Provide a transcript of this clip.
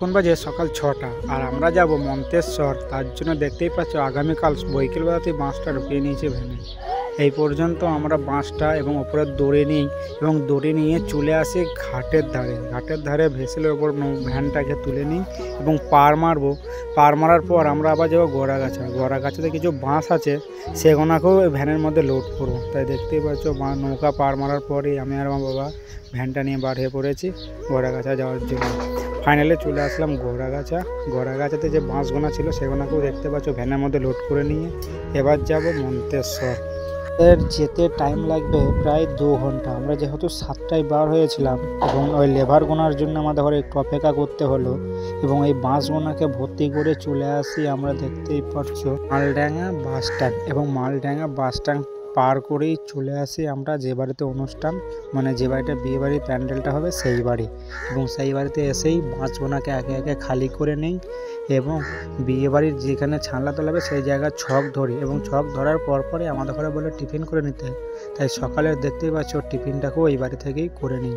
এখন বাজে সকাল ৬টা আর আমরা যাব মন্তেশ্বর। তার জন্য দেখতেই পাচ্ছ আগামীকাল বৈকালবেলাতেই বাসটা ঢুকিয়ে নিয়েছে ভ্যানে। এই পর্যন্ত আমরা বাসটা এবং ওপরে দড়ি নিই এবং দড়ি নিয়ে চলে আসি ঘাটের ধারে ভেসেলের ওপর ভ্যানটাকে তুলে নিই এবং পার মারবো। পার মারার পর আমরা আবার যাবো গড়াগাছাতে কিছু বাঁশ আছে, সেগুলোকেও ভ্যানের মধ্যে লোড করবো। তাই দেখতেই পাচ্ছ নৌকা পার মারার পরেই আমি আর আমার বাবা ভ্যানটা নিয়ে বার হয়ে পড়েছি গড়াগাছা যাওয়ার জন্য। ফাইনালি চলে আসলাম গড়াগাছাতে যে বাঁশগোনা ছিল সেগুলোকেও দেখতে পাচ্ছ ভ্যানের মধ্যে লোড করে নিয়ে এবার যাব মন্তেশ্বর। এর যেতে টাইম লাগবে প্রায় 2 ঘন্টা। আমরা যেহেতু 7টায় বার হয়েছিলাম এবং ওই লেবার গোনার জন্য আমাদের ঘরে একটু অপেক্ষা করতে হলো এবং এই বাঁশগোনাকে ভর্তি করে চলে আসি আমরা দেখতেই পাচ্ছ মালডাঙ্গা বাস স্ট্যান্ড। এবং মালডাঙ্গা বাস স্ট্যান্ড পার করেই চলে আসি আমরা যে বাড়িতে অনুষ্ঠান, মানে যে বাড়িটা বিয়ে বাড়ির প্যান্ডেলটা হবে সেই বাড়ি। এবং সেই বাড়িতে এসেই বাঁশগোনাকে একে একে খালি করে নেই এবং বিয়ে বাড়ির যেখানে ছানলা তোলাবে সেই জায়গায় ছক ধরি এবং ছক ধরার পরপরই আমাদের ঘরে বলে টিফিন করে নিতে। তাই সকালে দেখতেই পাচ্ছ টিফিনটাকেও এই বাড়ি থেকেই করে নিই।